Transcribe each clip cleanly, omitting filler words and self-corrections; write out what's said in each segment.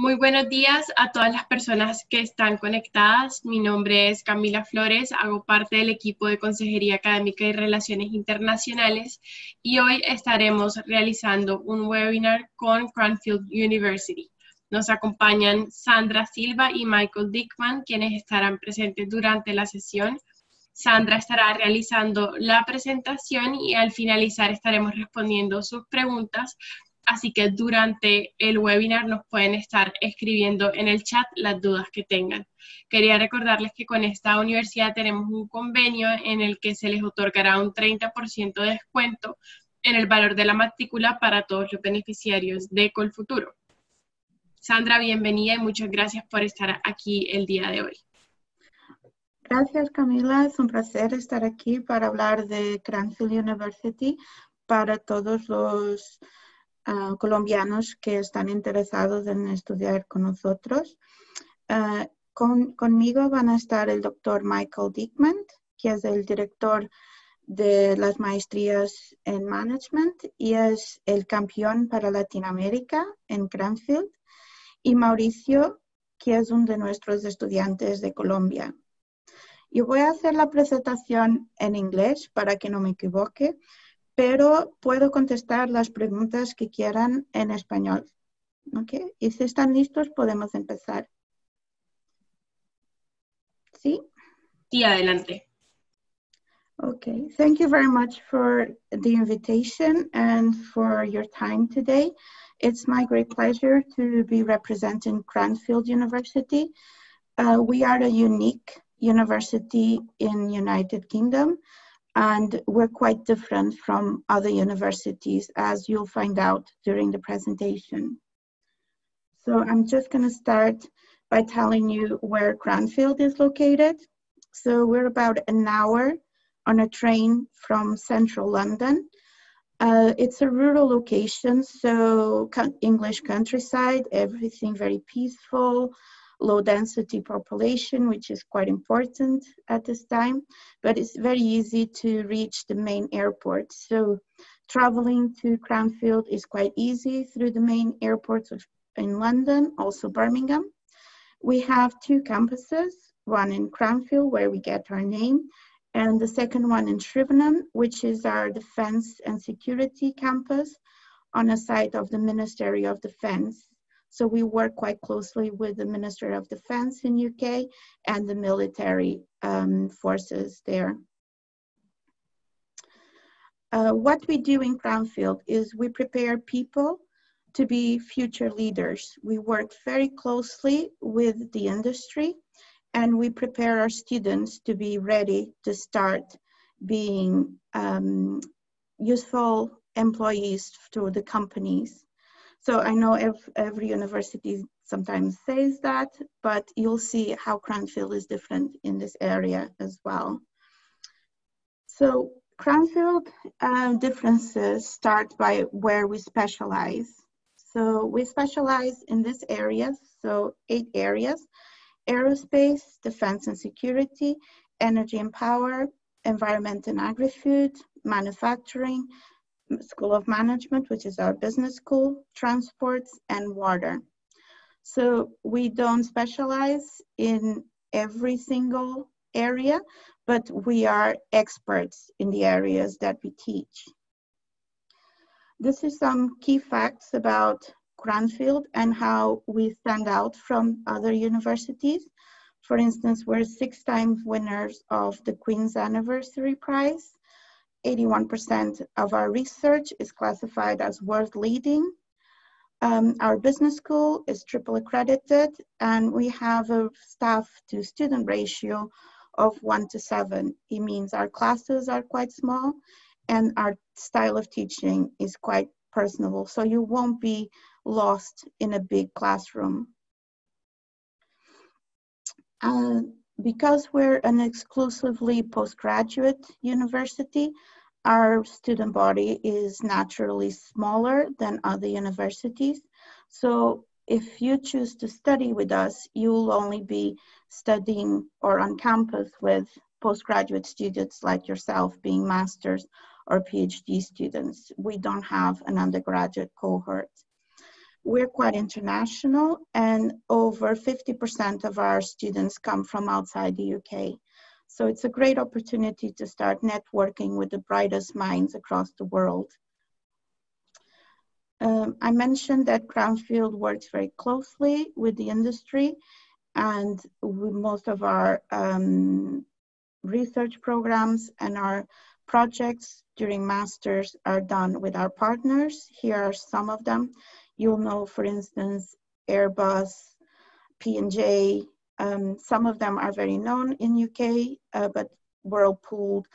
Muy buenos días a todas las personas que están conectadas. Mi nombre es Camila Flores, hago parte del equipo de Consejería Académica y Relaciones Internacionales y hoy estaremos realizando un webinar con Cranfield University. Nos acompañan Sandra Silva y Michael Dickman, quienes estarán presentes durante la sesión. Sandra estará realizando la presentación y al finalizar estaremos respondiendo sus preguntas. Así que durante el webinar nos pueden estar escribiendo en el chat las dudas que tengan. Quería recordarles que con esta universidad tenemos un convenio en el que se les otorgará un 30% de descuento en el valor de la matrícula para todos los beneficiarios de Colfuturo. Sandra, bienvenida y muchas gracias por estar aquí el día de hoy. Gracias, Camila. Es un placer estar aquí para hablar de Cranfield University para todos los colombianos que están interesados en estudiar con nosotros. Conmigo van a estar el doctor Michael Dickman, que es el director de las maestrías en Management y es el campeón para Latinoamérica en Cranfield, y Mauricio, que es uno de nuestros estudiantes de Colombia. Yo voy a hacer la presentación en inglés para que no me equivoque, pero puedo contestar las preguntas que quieran en español. ¿Okay? Y si están listos, podemos empezar. ¿Sí? Sí, adelante. Okay, thank you very much for the invitation and for your time today. It's my great pleasure to be representing Cranfield University. We are a unique university in United Kingdom, and we're quite different from other universities, as you'll find out during the presentation. So I'm just going to start by telling you where Cranfield is located. So we're about an hour on a train from central London. It's a rural location, so English countryside, everything very peaceful, low density population, which is quite important at this time, but it's very easy to reach the main airport. So traveling to Cranfield is quite easy through the main airports in London, also Birmingham. We have two campuses, one in Cranfield, where we get our name, and the second one in Shrivenham, which is our Defence and Security campus on a site of the Ministry of Defence. So we work quite closely with the Minister of Defence in UK and the military forces there. What we do in Cranfield is we prepare people to be future leaders. We work very closely with the industry and we prepare our students to be ready to start being useful employees to the companies. So I know every university sometimes says that, but you'll see how Cranfield is different in this area as well. So Cranfield differences start by where we specialize. So we specialize in these areas, so 8 areas: aerospace, defense and security, energy and power, environment and agri-food, manufacturing, School of Management, which is our business school, transports, and water. So we don't specialize in every single area, but we are experts in the areas that we teach. This is some key facts about Cranfield and how we stand out from other universities. For instance, we're 6-time winners of the Queen's Anniversary Prize. 81% of our research is classified as world leading. Our business school is triple accredited, and we have a staff to student ratio of 1:7. It means our classes are quite small and our style of teaching is quite personable, so you won't be lost in a big classroom. Because we're an exclusively postgraduate university, our student body is naturally smaller than other universities. So if you choose to study with us, you'll only be studying or on campus with postgraduate students like yourself, being masters or PhD students. We don't have an undergraduate cohort. We're quite international, and over 50% of our students come from outside the UK. So it's a great opportunity to start networking with the brightest minds across the world. I mentioned that Cranfield works very closely with the industry, and most of our research programs and our projects during masters are done with our partners. Here are some of them. You'll know, for instance, Airbus, P&J. Some of them are very known in UK, but Whirlpool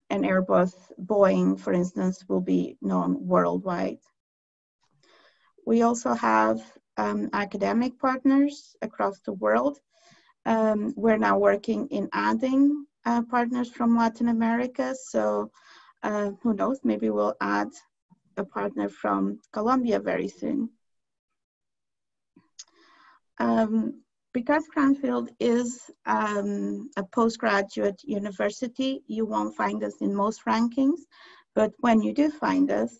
and Airbus, Boeing, for instance, will be known worldwide. We also have academic partners across the world. We're now working in adding partners from Latin America. So who knows, maybe we'll add a partner from Colombia very soon. Because Cranfield is a postgraduate university, you won't find us in most rankings, but when you do find us,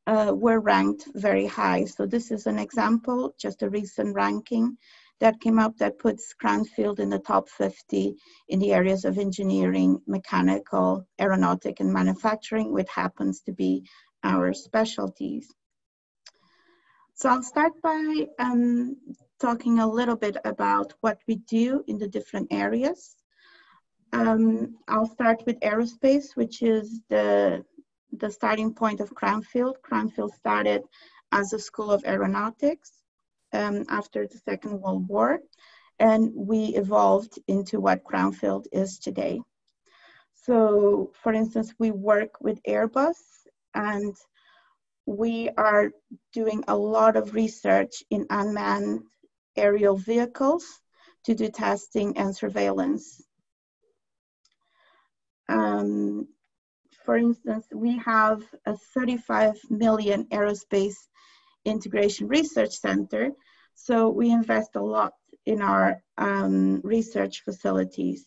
we're ranked very high. So this is an example, just a recent ranking that came up that puts Cranfield in the top 50 in the areas of engineering, mechanical, aeronautic, and manufacturing, which happens to be our specialties. So I'll start by talking a little bit about what we do in the different areas. I'll start with aerospace, which is the starting point of Cranfield. Cranfield started as a school of aeronautics after the Second World War, and we evolved into what Cranfield is today. So, for instance, we work with Airbus, and we are doing a lot of research in unmanned aerial vehicles to do testing and surveillance. For instance, we have a 35 million aerospace integration research center. So we invest a lot in our research facilities.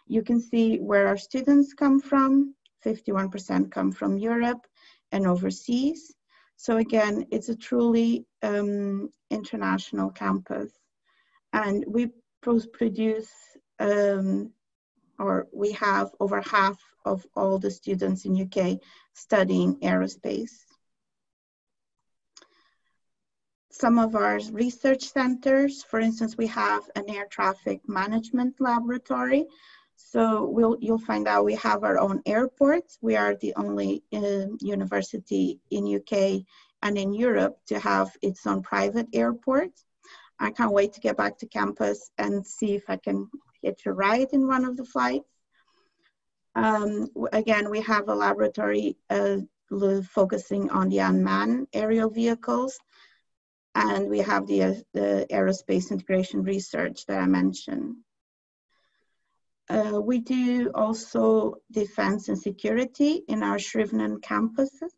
You can see where our students come from. 51% come from Europe and overseas. So again, it's a truly international campus. And we produce, or we have over half of all the students in UK studying aerospace. Some of our research centers, for instance, we have an air traffic management laboratory. So you'll find out we have our own airports. We are the only university in UK and in Europe to have its own private airport. I can't wait to get back to campus and see if I can hitch a ride in one of the flights. Again, we have a laboratory focusing on the unmanned aerial vehicles, and we have the aerospace integration research that I mentioned. We do also defense and security in our Shrivnan campuses.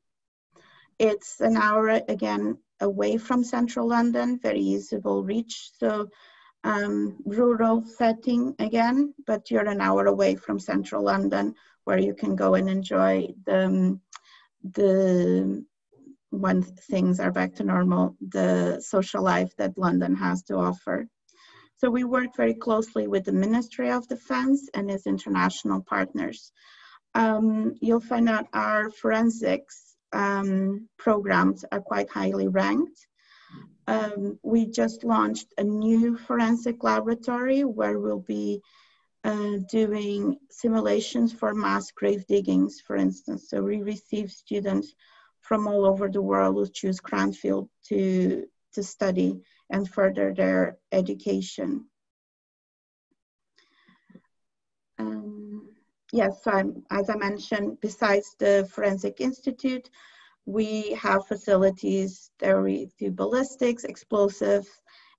It's an hour, again, away from central London, very easable reach. So rural setting again, but you're an hour away from central London where you can go and enjoy when things are back to normal, the social life that London has to offer. So we work very closely with the Ministry of Defense and its international partners. You'll find out our forensics programs are quite highly ranked. We just launched a new forensic laboratory where we'll be doing simulations for mass grave diggings, for instance. So we receive students from all over the world who choose Cranfield to study and further their education. Yes, so as I mentioned, besides the Forensic Institute, we have facilities that we do ballistics, explosives,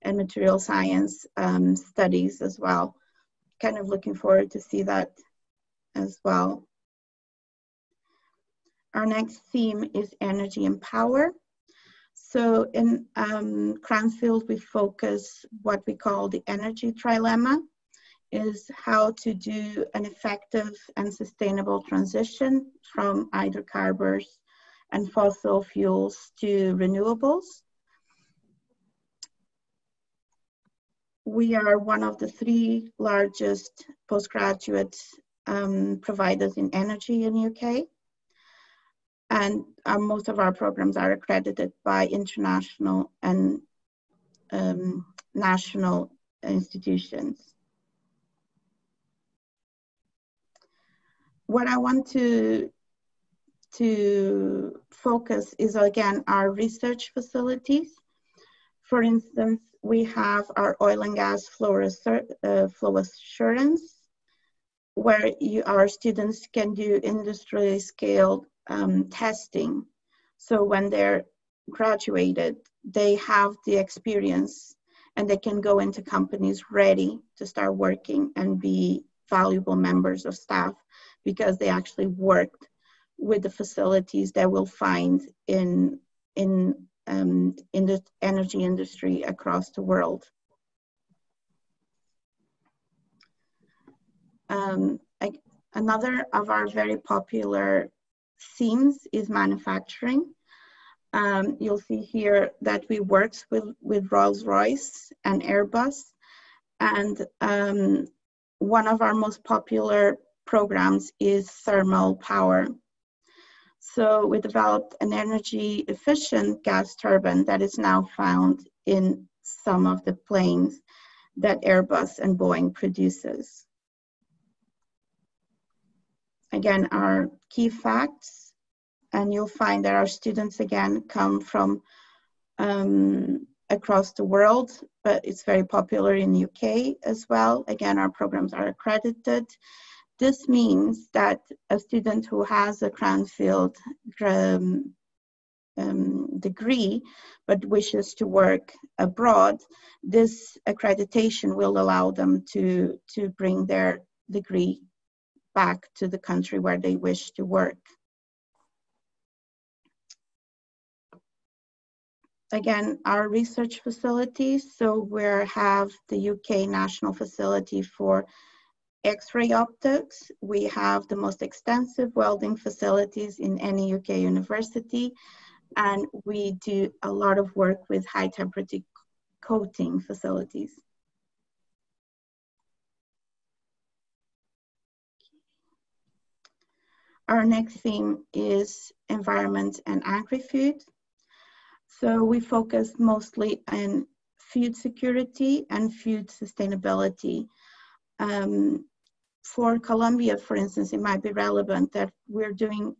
and material science studies as well. Kind of looking forward to see that as well. Our next theme is energy and power. So in Cranfield, we focus what we call the energy trilemma, is how to do an effective and sustainable transition from hydrocarbons and fossil fuels to renewables. we are one of the 3 largest postgraduate providers in energy in UK. And most of our programs are accredited by international and national institutions. What I want to focus is, again, our research facilities. For instance, we have our oil and gas flow assurance, where our students can do industrially scaled testing. So when they're graduated, they have the experience and they can go into companies ready to start working and be valuable members of staff, because they actually worked with the facilities that we'll find in the energy industry across the world. Another of our very popular themes is manufacturing. You'll see here that we worked with Rolls-Royce and Airbus, and one of our most popular programs is thermal power. So we developed an energy efficient gas turbine that is now found in some of the planes that Airbus and Boeing produces. Again, our key facts, and you'll find that our students again come from across the world, but it's very popular in the UK as well. Again, our programs are accredited. This means that a student who has a Cranfield degree but wishes to work abroad, this accreditation will allow them to bring their degree back to the country where they wish to work. Again, our research facilities, so we have the UK National Facility for X-ray optics. We have the most extensive welding facilities in any UK university, and we do a lot of work with high temperature coating facilities. Our next theme is environment and agri-food. So we focus mostly on food security and food sustainability. For Colombia, for instance, it might be relevant that we're doing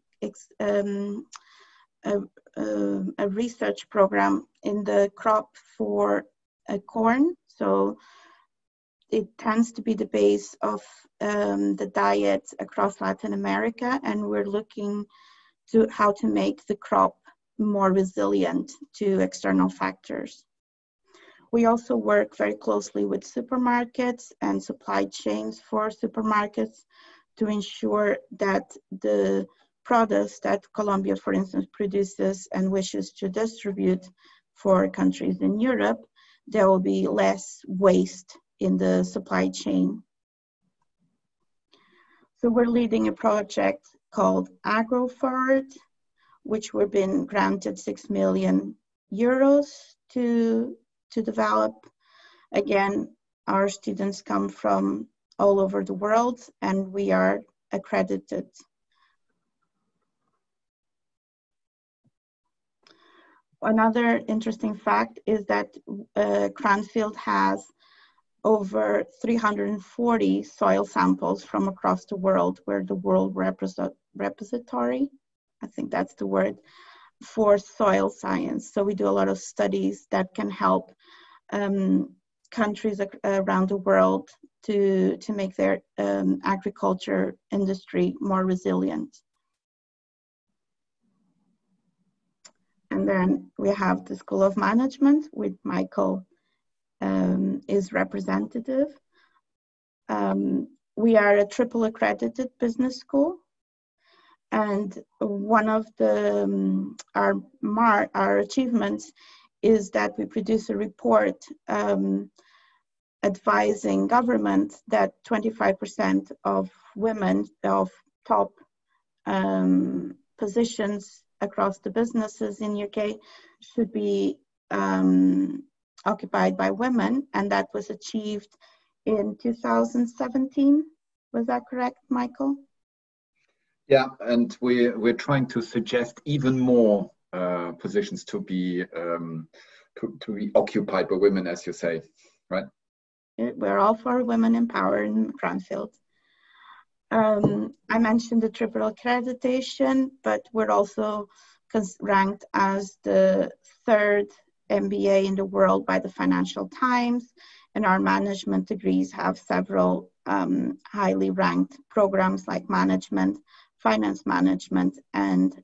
a research program in the crop for corn. So it tends to be the base of the diet across Latin America, and we're looking to how to make the crop more resilient to external factors. We also work very closely with supermarkets and supply chains for supermarkets to ensure that the products that Colombia, for instance, produces and wishes to distribute for countries in Europe, there will be less waste in the supply chain. So we're leading a project called Agri-Food, which we've been granted 6 million euros to develop. Again, our students come from all over the world, and we are accredited. Another interesting fact is that Cranfield has over 340 soil samples from across the world. We're the world repository, I think that's the word, for soil science. So we do a lot of studies that can help countries around the world to make their agriculture industry more resilient. And then we have the School of Management with Michael is representative. We are a triple accredited business school. And one of the our achievements is that we produce a report advising government that 25% of women of top positions across the businesses in UK should be occupied by women, and that was achieved in 2017. Was that correct, Michael? Yeah, and we're trying to suggest even more positions to be occupied by women, as you say, right? We're all for women empowered in Cranfield. I mentioned the triple accreditation, but we're also ranked as the 3rd MBA in the world by the Financial Times, and our management degrees have several highly ranked programs like management, finance management, and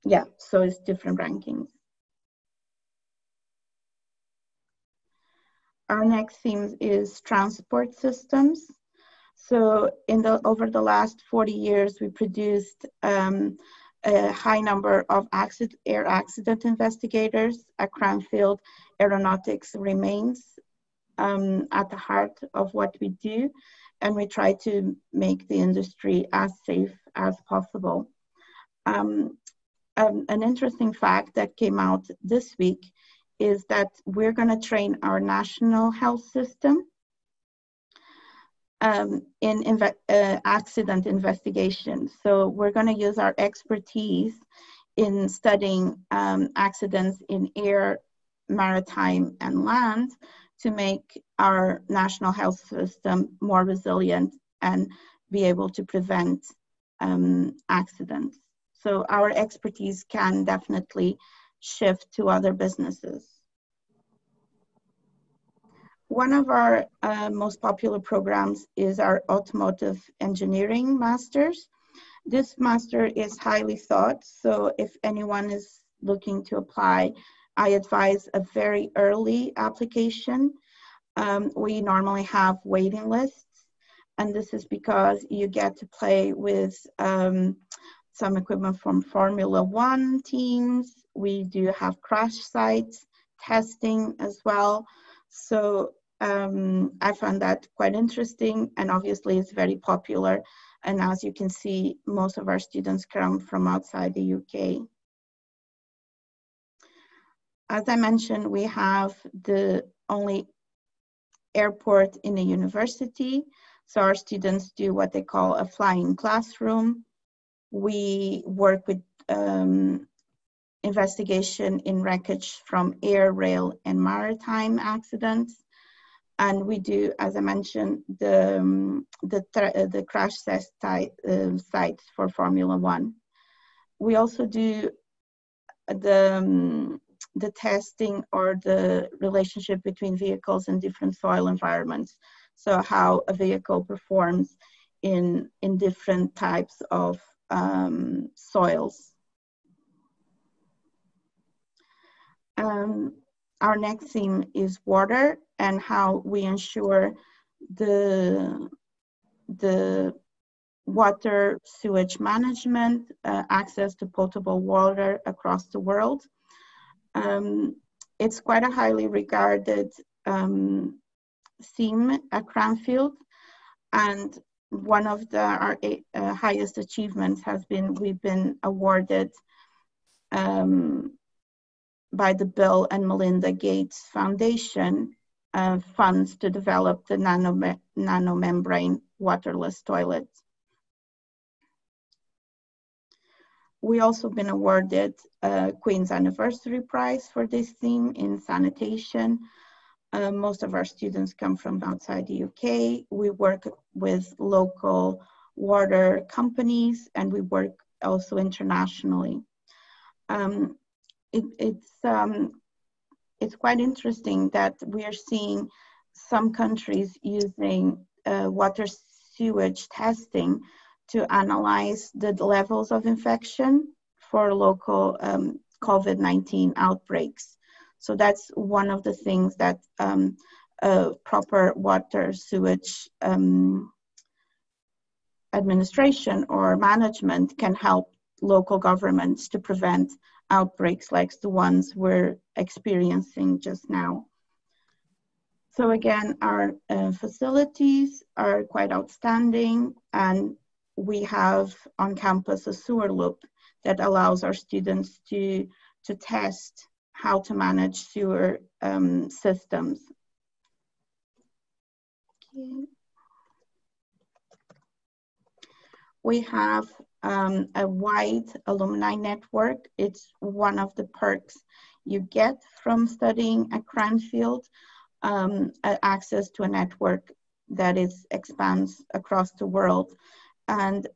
yeah, so it's different rankings. Our next theme is transport systems. So over the last 40 years, we produced a high number of air accident investigators. At Cranfield, aeronautics remains at the heart of what we do, and we try to make the industry as safe as possible. An interesting fact that came out this week is that we're going to train our national health system in accident investigation. So we're going to use our expertise in studying accidents in air, maritime, and land to make our national health system more resilient and be able to prevent accidents. So our expertise can definitely shift to other businesses. One of our most popular programs is our Automotive Engineering Masters. This master is highly sought, so if anyone is looking to apply, I advise a very early application. We normally have waiting lists, and this is because you get to play with some equipment from Formula One teams. We do have crash sites, testing as well. So I found that quite interesting, and obviously it's very popular. And as you can see, most of our students come from outside the UK. As I mentioned, we have the only airport in a university. So our students do what they call a flying classroom. We work with investigation in wreckage from air, rail, and maritime accidents. And we do, as I mentioned, the crash test sites for Formula One. We also do the testing or the relationship between vehicles in different soil environments. So how a vehicle performs in different types of soils. Our next theme is water and how we ensure the water sewage management, access to potable water across the world. It's quite a highly regarded theme at Cranfield, and one of our highest achievements has been we've been awarded by the Bill and Melinda Gates Foundation funds to develop the nanomembrane waterless toilet. We also been awarded a Queen's Anniversary Prize for this theme in sanitation. Most of our students come from outside the UK. We work with local water companies, and we work also internationally. It's quite interesting that we are seeing some countries using water sewage testing to analyze the levels of infection for local COVID-19 outbreaks. So that's one of the things that proper water sewage administration or management can help local governments to prevent outbreaks like the ones we're experiencing just now. So again, our facilities are quite outstanding, and we have on campus a sewer loop that allows our students to test how to manage sewer systems. Okay. We have a wide alumni network. It's one of the perks you get from studying at Cranfield, access to a network that expands across the world. And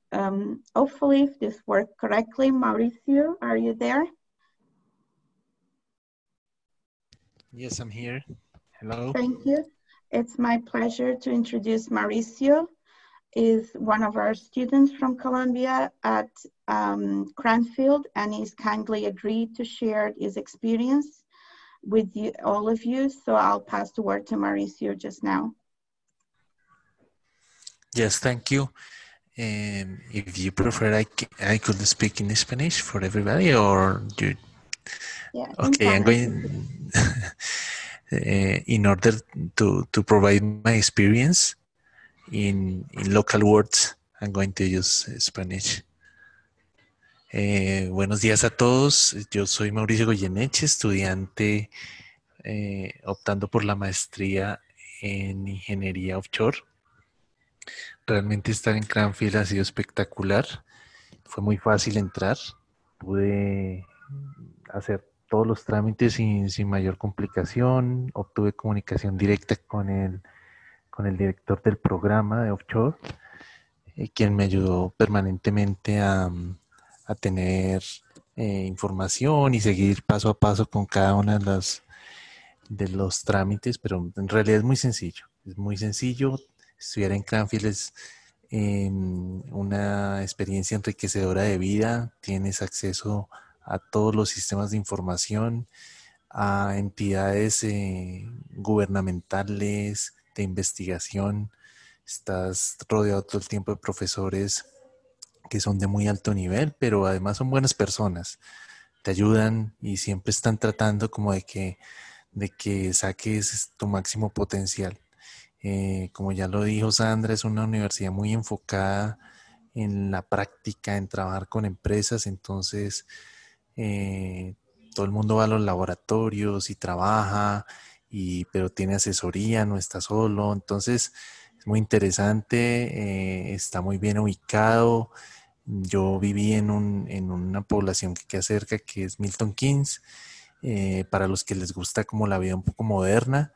hopefully, if this worked correctly, Mauricio, are you there? Yes, I'm here. Hello. Thank you. It's my pleasure to introduce Mauricio. Is one of our students from Colombia at Cranfield, and he's kindly agreed to share his experience with you, all of you. So I'll pass the word to Mauricio just now. Yes, thank you. If you prefer, I could speak in Spanish for everybody, or you? Yeah. Okay, I'm going. In order to provide my experience in local words, I'm going to use Spanish. Buenos días a todos. Yo soy Mauricio Goyeneche, estudiante optando por la maestría en ingeniería offshore. Realmente estar en Cranfield ha sido espectacular. Fue muy fácil entrar. Pude hacer todos los trámites sin mayor complicación. Obtuve comunicación directa con el director del programa de offshore, quien me ayudó permanentemente a tener información y seguir paso a paso con cada una de los trámites, pero en realidad es muy sencillo. Es muy sencillo. Estudiar en Cranfield es una experiencia enriquecedora de vida. Tienes acceso a todos los sistemas de información, a entidades gubernamentales, de investigación. Estás rodeado todo el tiempo de profesores que son de muy alto nivel, pero además son buenas personas. Te ayudan y siempre están tratando como de que saques tu máximo potencial. Como ya lo dijo Sandra, es una universidad muy enfocada en la práctica, en trabajar con empresas. Entonces todo el mundo va a los laboratorios y trabaja, pero tiene asesoría, no está solo. Entonces es muy interesante, está muy bien ubicado. Yo viví en una población que queda cerca, que es Milton Keynes, para los que les gusta como la vida un poco moderna,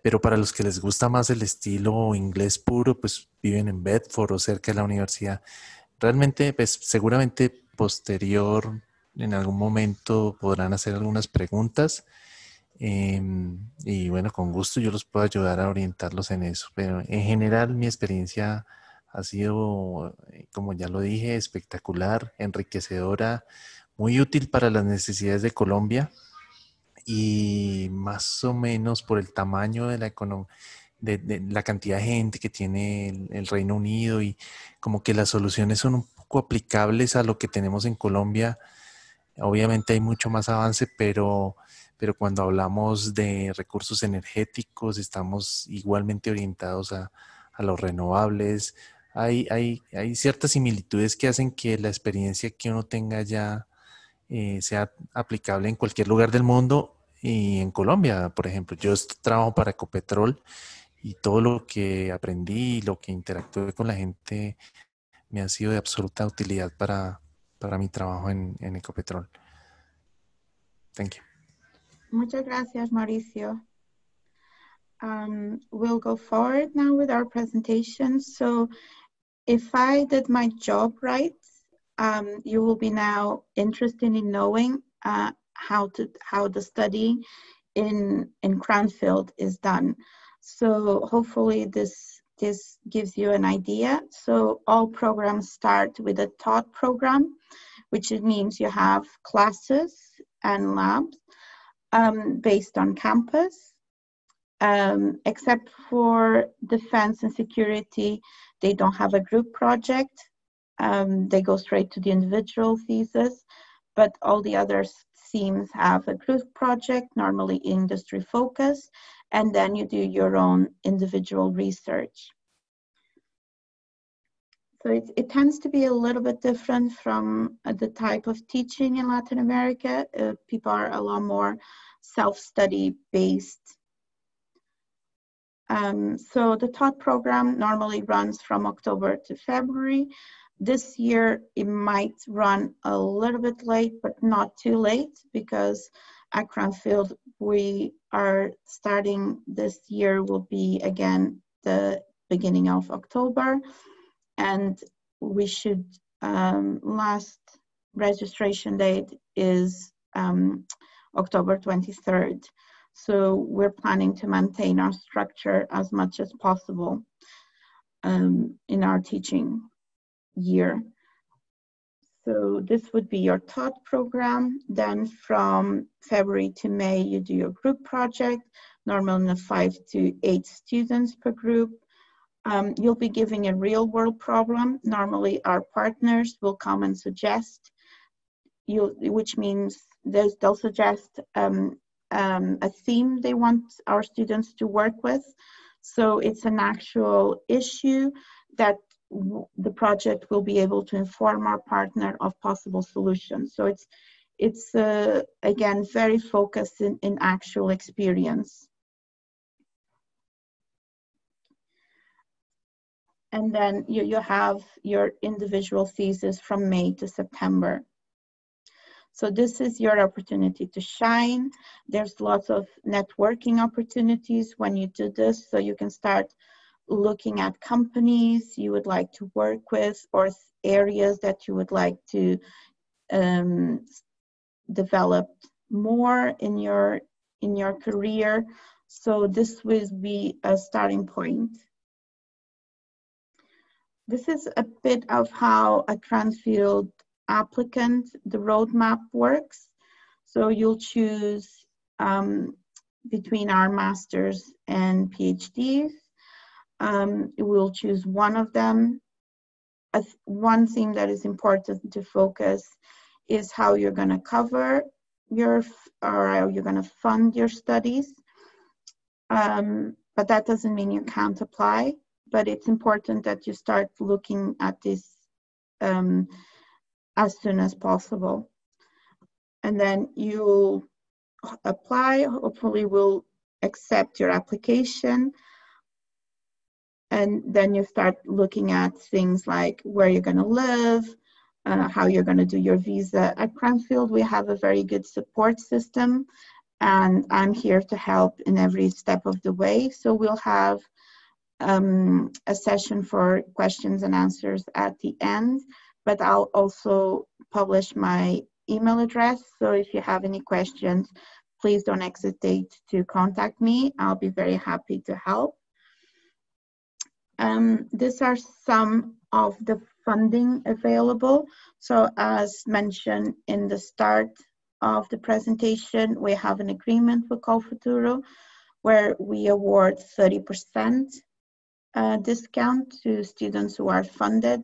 pero para los que les gusta más el estilo inglés puro, pues viven en Bedford o cerca de la universidad. Realmente, pues seguramente posterior, en algún momento podrán hacer algunas preguntas, y bueno, con gusto yo los puedo ayudar a orientarlos en eso. Pero en general mi experiencia ha sido, como ya lo dije, espectacular, enriquecedora, muy útil para las necesidades de Colombia, y más o menos por el tamaño de la economía, de la cantidad de gente que tiene el Reino Unido, y como que las soluciones son un poco aplicables a lo que tenemos en Colombia. Obviamente hay mucho más avance, pero cuando hablamos de recursos energéticos estamos igualmente orientados a los renovables. Hay ciertas similitudes que hacen que la experiencia que uno tenga ya sea aplicable en cualquier lugar del mundo. Y en Colombia, por ejemplo, yo trabajo para Ecopetrol, y todo lo que aprendí, lo que interactué con la gente, me ha sido de absoluta utilidad para mi trabajo en Ecopetrol. Thank you. Muchas gracias, Mauricio. We'll go forward now with our presentation. So if I did my job right, you will be now interested in knowing how the study in Cranfield is done. So hopefully this gives you an idea. So all programs start with a taught program, which means you have classes and labs based on campus. Except for defense and security, they don't have a group project. They go straight to the individual thesis, but all the other themes have a group project, normally industry focus, and then you do your own individual research. So it tends to be a little bit different from the type of teaching in Latin America. People are a lot more self-study based. So the TOT program normally runs from October to February. This year, it might run a little bit late, but not too late, because at Cranfield, we are starting this year will be again the beginning of October, and we should, last registration date is October 23rd. So we're planning to maintain our structure as much as possible in our teaching year. So this would be your TOT program. Then from February to May, you do your group project, normally 5 to 8 students per group. You'll be giving a real world problem. Normally our partners will come and suggest, which means they'll suggest a theme they want our students to work with. So it's an actual issue that the project will be able to inform our partner of possible solutions. So it's again, very focused in actual experience. And then you have your individual thesis from May to September. So this is your opportunity to shine. There's lots of networking opportunities when you do this. So you can start looking at companies you would like to work with, or areas that you would like to develop more in your career. So this will be a starting point. This is a bit of how a Cranfield applicant, the roadmap works. So you'll choose between our masters and PhDs. We'll choose one of them. One thing that is important to focus is how you're going to cover or how you're going to fund your studies. But that doesn't mean you can't apply, but it's important that you start looking at this as soon as possible. And then you'll apply, hopefully we'll accept your application. And then you start looking at things like where you're going to live, how you're going to do your visa. At Cranfield, we have a very good support system, and I'm here to help in every step of the way. So we'll have a session for questions and answers at the end, but I'll also publish my email address. So if you have any questions, please don't hesitate to contact me. I'll be very happy to help. These are some of the funding available. So as mentioned in the start of the presentation, we have an agreement with Colfuturo where we award 30% discount to students who are funded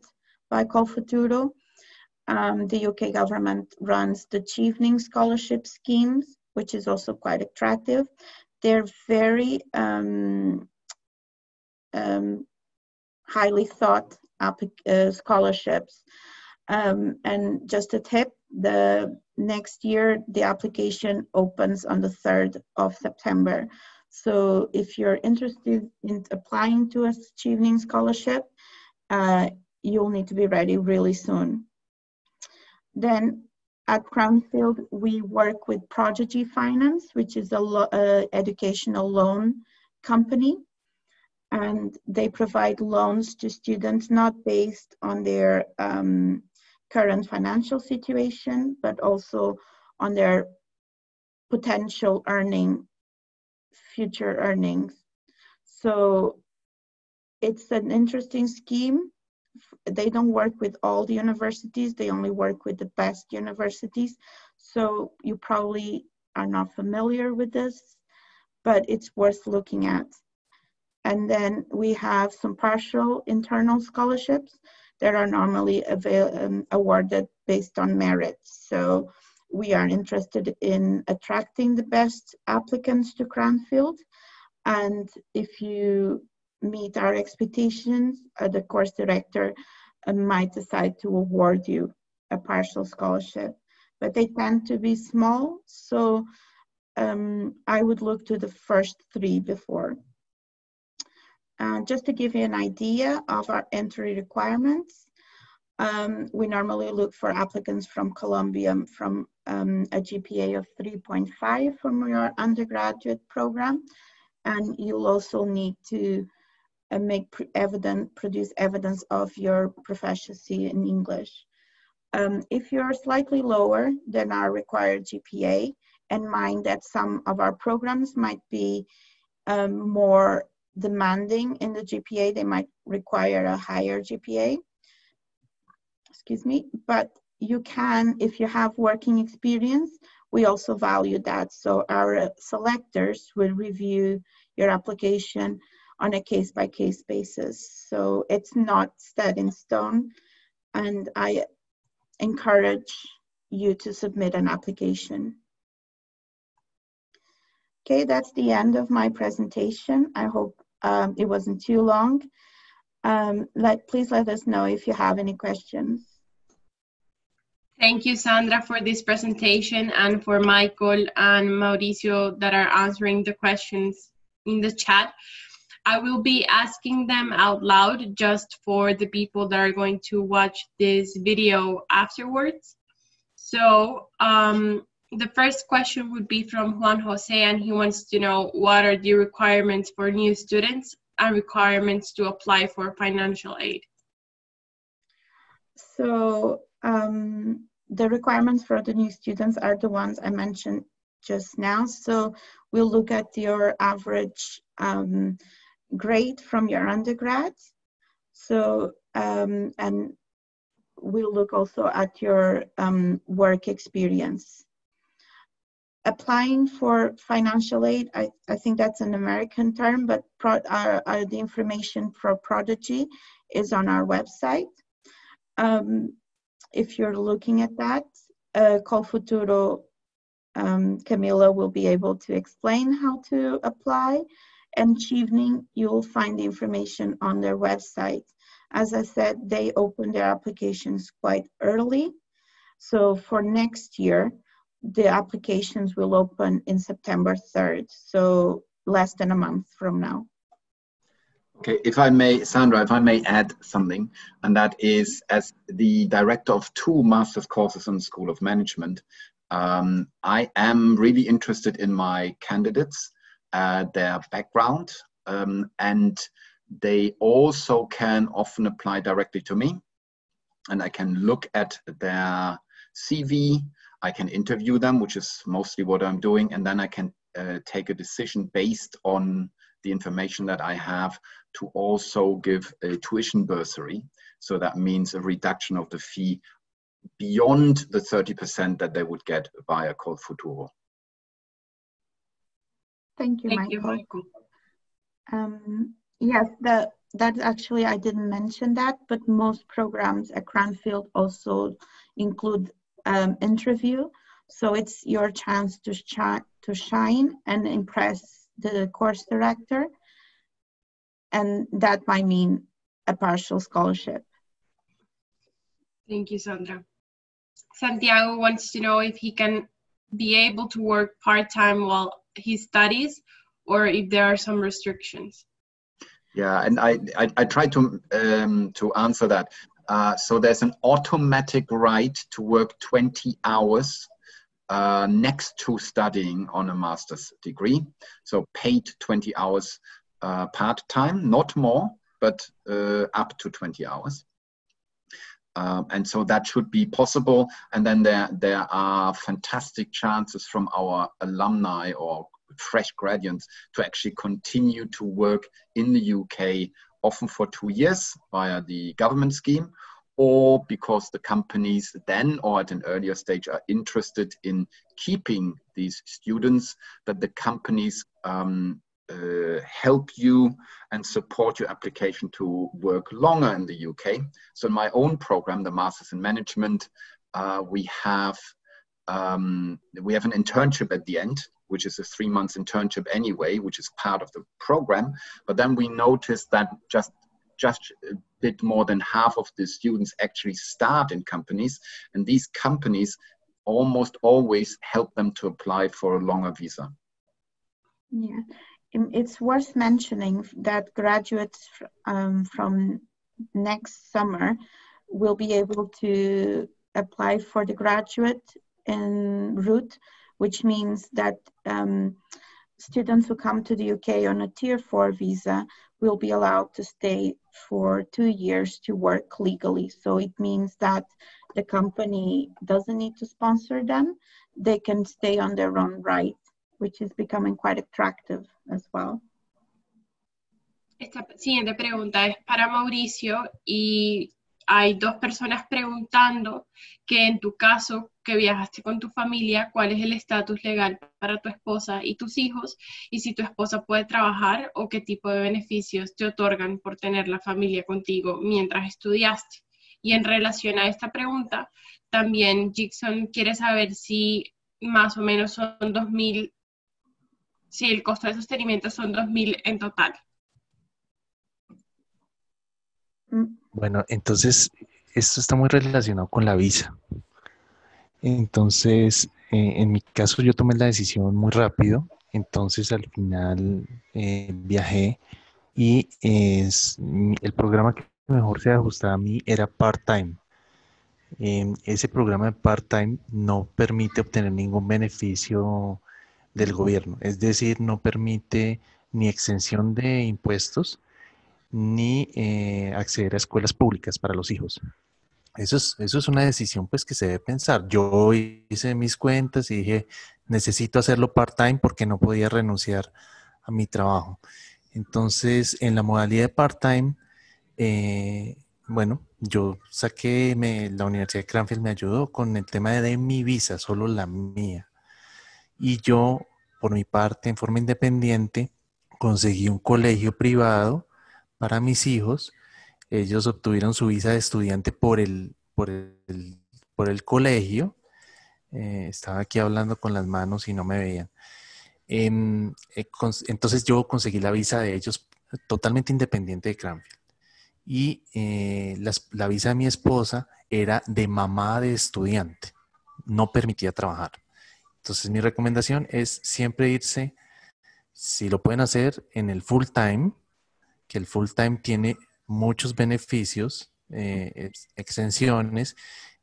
by Colfuturo. The UK government runs the Chevening scholarship schemes, which is also quite attractive. They're very highly thought scholarships. And just a tip, the next year, the application opens on the 3rd of September. So if you're interested in applying to a Chevening scholarship, you'll need to be ready really soon. Then at Cranfield, we work with Prodigy Finance, which is a educational loan company. And they provide loans to students not based on their current financial situation, but also on their potential future earnings. So it's an interesting scheme. They don't work with all the universities, they only work with the best universities. So you probably are not familiar with this, but it's worth looking at. And then we have some partial internal scholarships that are normally awarded based on merit. So we are interested in attracting the best applicants to Cranfield. And if you meet our expectations, the course director might decide to award you a partial scholarship, but they tend to be small. So I would look to the first 3 before. Just to give you an idea of our entry requirements, we normally look for applicants from Colombia from a GPA of 3.5 from your undergraduate program, and you'll also need to produce evidence of your proficiency in English. If you're slightly lower than our required GPA, and mind that some of our programs might be more demanding in the GPA, they might require a higher GPA. Excuse me, but you can, if you have working experience, we also value that. So our selectors will review your application on a case-by-case basis. So it's not set in stone, and I encourage you to submit an application. Okay, that's the end of my presentation. I hope it wasn't too long. Please let us know if you have any questions. Thank you, Sandra, for this presentation, and for Michael and Mauricio that are answering the questions in the chat. I will be asking them out loud just for the people that are going to watch this video afterwards. So the first question would be from Juan Jose, and he wants to know what are the requirements for new students and requirements to apply for financial aid. So the requirements for the new students are the ones I mentioned just now. So we'll look at your average grade from your undergrad. So, and we'll look also at your work experience. Applying for financial aid, I think that's an American term, but the information for Prodigy is on our website. If you're looking at that, Colfuturo, Camila will be able to explain how to apply, and Chevening, you'll find the information on their website. As I said, they open their applications quite early. So for next year, the applications will open in September 3rd, so less than a month from now. Okay, if I may, Sandra, if I may add something, and that is, as the director of 2 master's courses in the School of Management, I am really interested in my candidates, their background, and they also can often apply directly to me, and I can look at their CV, I can interview them, which is mostly what I'm doing, and then I can take a decision based on the information that I have to also give a tuition bursary. So that means a reduction of the fee beyond the 30% that they would get via Colfuturo. Thank you, Thank you, Michael. Michael. Yes, that actually, I didn't mention that, but most programs at Cranfield also include interview. So it's your chance to shine and impress the course director, and that might mean a partial scholarship. Thank you, Sandra. Santiago wants to know if he can be able to work part-time while he studies, or if there are some restrictions. Yeah, and I try to answer that. So there's an automatic right to work 20 hours next to studying on a master's degree. So paid 20 hours part-time, not more, but up to 20 hours. And so that should be possible. And then there are fantastic chances from our alumni or fresh graduates to actually continue to work in the UK, often for 2 years via the government scheme, or because the companies then or at an earlier stage are interested in keeping these students, that the companies help you and support your application to work longer in the UK. So in my own program, the Masters in Management, we have an internship at the end, which is a 3-month internship anyway, which is part of the program. But then we noticed that just just a bit more than half of the students actually start in companies, and these companies almost always help them to apply for a longer visa. Yeah, it's worth mentioning that graduates from next summer will be able to apply for the graduate route, which means that students who come to the UK on a Tier 4 visa will be allowed to stay for 2 years to work legally. So it means that the company doesn't need to sponsor them. They can stay on their own right, which is becoming quite attractive as well. Esta siguiente pregunta es para Mauricio y hay dos personas preguntando que en tu caso, que viajaste con tu familia, ¿cuál es el estatus legal para tu esposa y tus hijos? Y si tu esposa puede trabajar o qué tipo de beneficios te otorgan por tener la familia contigo mientras estudiaste. Y en relación a esta pregunta, también Jackson quiere saber si más o menos son 2.000, si el costo de sostenimiento son 2.000 en total. Bueno, entonces esto está muy relacionado con la visa. Entonces, en mi caso yo tomé la decisión muy rápido, entonces al final viajé y el programa que mejor se ajustaba a mí era part-time. Ese programa de part-time no permite obtener ningún beneficio del gobierno, es decir, no permite ni exención de impuestos, ni acceder a escuelas públicas para los hijos. Eso es una decisión pues que se debe pensar. Yo hice mis cuentas y dije, necesito hacerlo part-time porque no podía renunciar a mi trabajo. Entonces, en la modalidad de part-time, bueno, yo saqué, la Universidad de Cranfield me ayudó con el tema de mi visa, solo la mía. Y yo, por mi parte, en forma independiente, conseguí un colegio privado para mis hijos. Ellos obtuvieron su visa de estudiante por el colegio. Estaba aquí hablando con las manos y no me veían. Entonces yo conseguí la visa de ellos totalmente independiente de Cranfield. Y la visa de mi esposa era de mamá de estudiante. No permitía trabajar. Entonces mi recomendación es siempre irse, si lo pueden hacer, en el full time, que el full time tiene muchos beneficios, exenciones,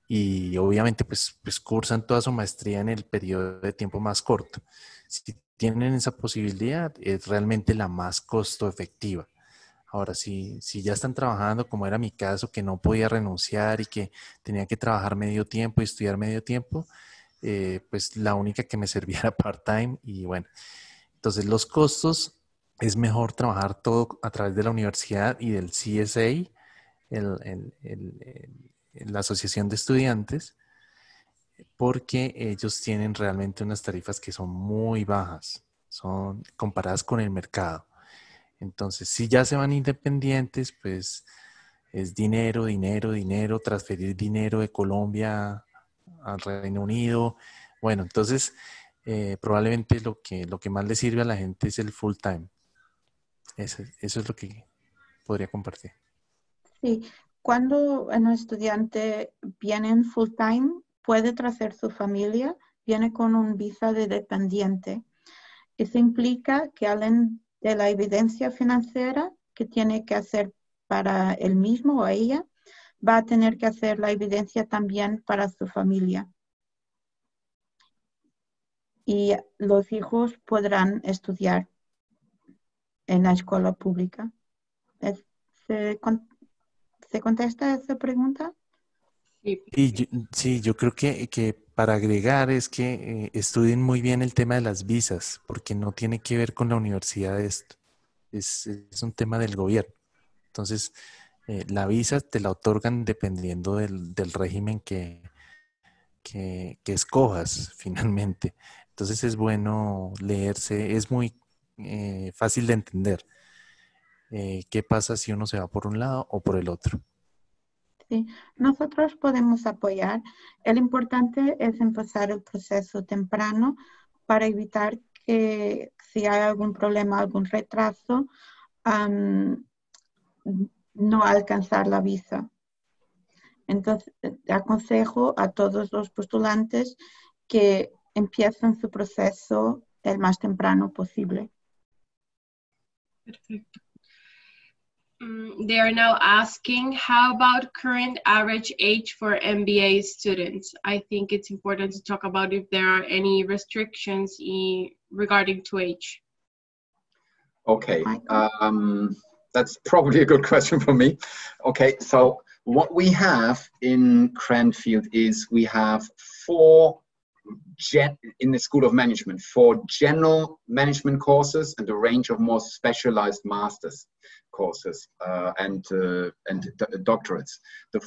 y obviamente pues cursan toda su maestría en el periodo de tiempo más corto. Si tienen esa posibilidad, es realmente la más costo efectiva. Ahora, si ya están trabajando, como era mi caso, que no podía renunciar y que tenía que trabajar medio tiempo y estudiar medio tiempo, pues la única que me servía era part-time. Y bueno, entonces los costos, es mejor trabajar todo a través de la universidad y del CSA, la Asociación de Estudiantes, porque ellos tienen realmente unas tarifas que son muy bajas, son comparadas con el mercado. Entonces, si ya se van independientes, pues es dinero, transferir dinero de Colombia al Reino Unido. Bueno, entonces probablemente lo que más le sirve a la gente es el full time. Eso es lo que podría compartir. Sí, cuando un estudiante viene en full time, puede traer su familia, viene con un visa de dependiente. Eso implica que hablen de la evidencia financiera que tiene que hacer para él mismo o ella, va a tener que hacer la evidencia también para su familia. Y los hijos podrán estudiar en la escuela pública. ¿Se contesta esa pregunta? Sí, yo creo que para agregar es que estudien muy bien el tema de las visas, porque no tiene que ver con la universidad esto. Es un tema del gobierno. Entonces, la visa te la otorgan dependiendo del régimen que escojas finalmente. Entonces es bueno leerse, es muy fácil de entender qué pasa si uno se va por un lado o por el otro. Sí, nosotros podemos apoyar. El importante es empezar el proceso temprano para evitar que si hay algún problema, algún retraso, no alcanzar la visa. Entonces, aconsejo a todos los postulantes que empiecen su proceso el más temprano posible. Perfecto. They are now asking, how about current average age for MBA students? I think it's important to talk about if there are any restrictions regarding to age. Okay, that's probably a good question for me. Okay, so what we have in Cranfield is we have in the School of Management, 4 general management courses and a range of more specialized masters courses and doctorates. The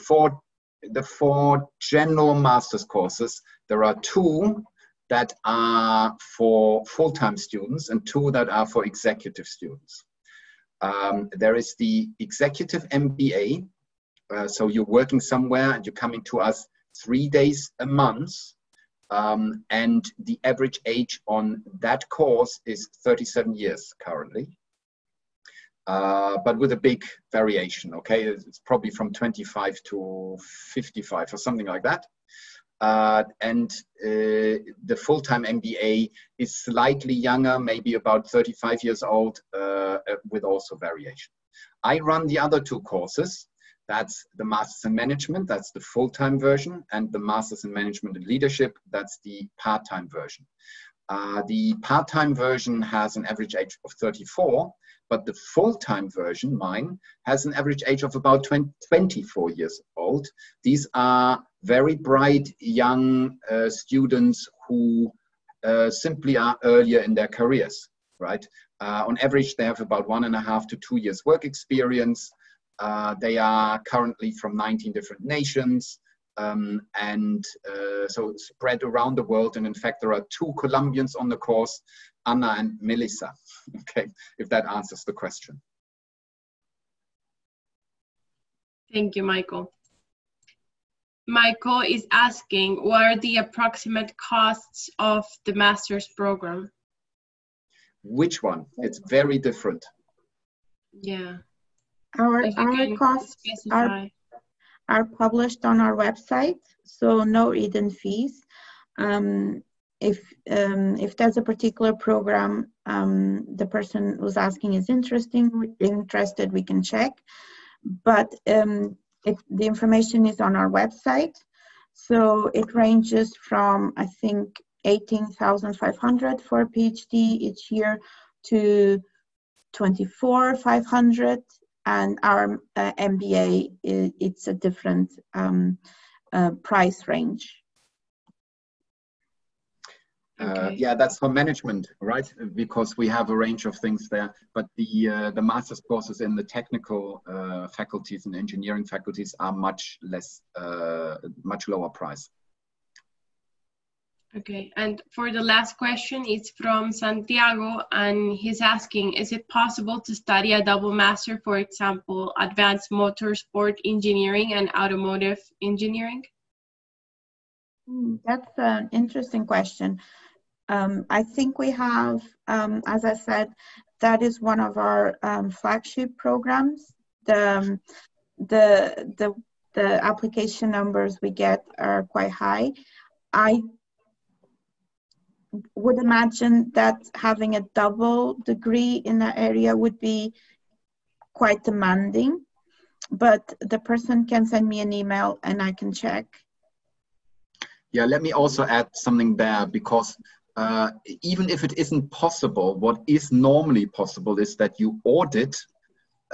four general masters courses, there are 2 that are for full-time students and 2 that are for executive students. There is the executive MBA, so you're working somewhere and you're coming to us 3 days a month, and the average age on that course is 37 years currently, but with a big variation, okay? It's probably from 25 to 55 or something like that. And the full-time MBA is slightly younger, maybe about 35 years old, with also variation. I run the other 2 courses. That's the Masters in Management, that's the full-time version, and the Masters in Management and Leadership, that's the part-time version. The part-time version has an average age of 34, but the full-time version, mine, has an average age of about 24 years old. These are very bright young students who simply are earlier in their careers, right? On average, they have about 1.5 to 2 years work experience. They are currently from 19 different nations, so spread around the world. And in fact, there are 2 Colombians on the course, Anna and Melissa. Okay, if that answers the question. Thank you, Michael. Michael is asking, what are the approximate costs of the master's program? Which one? It's very different. Yeah. Our costs are published on our website, so no hidden fees. If there's a particular program the person who's asking is interested, we can check. But the information is on our website, so it ranges from, I think, 18,500 for a PhD each year to 24,500. And our MBA, it's a different price range. Okay. Yeah, that's for management, right? Because we have a range of things there. But the master's courses in the technical faculties and engineering faculties are much lower price. Okay, and for the last question, it's from Santiago, and he's asking, is it possible to study a double master, for example, advanced motorsport engineering and automotive engineering? That's an interesting question. I think we have, as I said, that is one of our flagship programs. The application numbers we get are quite high. I would imagine that having a double degree in that area would be quite demanding, but the person can send me an email and I can check. Yeah, let me also add something there, because even if it isn't possible, what is normally possible is that you audit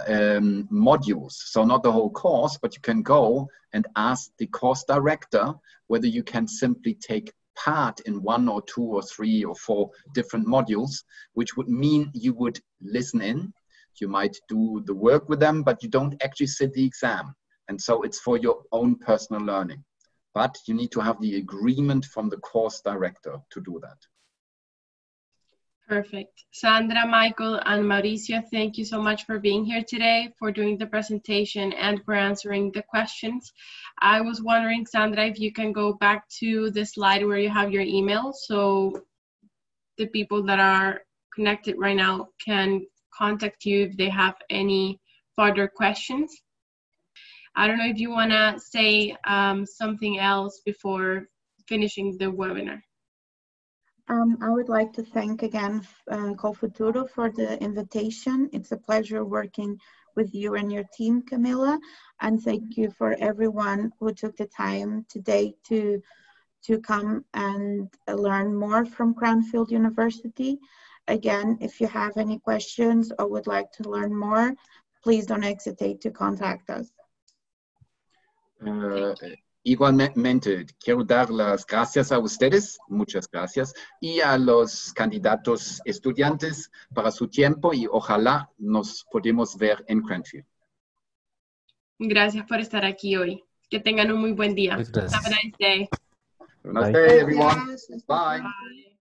modules. So not the whole course, but you can go and ask the course director whether you can simply take part in 1 or 2 or 3 or 4 different modules, which would mean you would listen in, you might do the work with them, but you don't actually sit the exam. And so it's for your own personal learning. But you need to have the agreement from the course director to do that. Perfect. Sandra, Michael, and Mauricio, thank you so much for being here today, for doing the presentation, and for answering the questions. I was wondering, Sandra, if you can go back to the slide where you have your email, so the people that are connected right now can contact you if they have any further questions. I don't know if you want to say something else before finishing the webinar. I would like to thank again Colfuturo for the invitation. It's a pleasure working with you and your team, Camila. And thank you for everyone who took the time today to come and learn more from Cranfield University. Again, if you have any questions or would like to learn more, please don't hesitate to contact us. Igualmente, quiero dar las gracias a ustedes, muchas gracias, y a los candidatos estudiantes para su tiempo y ojalá nos podamos ver en Cranfield. Gracias por estar aquí hoy. Que tengan un muy buen día. Have a nice day. Have a nice day, everyone. Bye. Bye.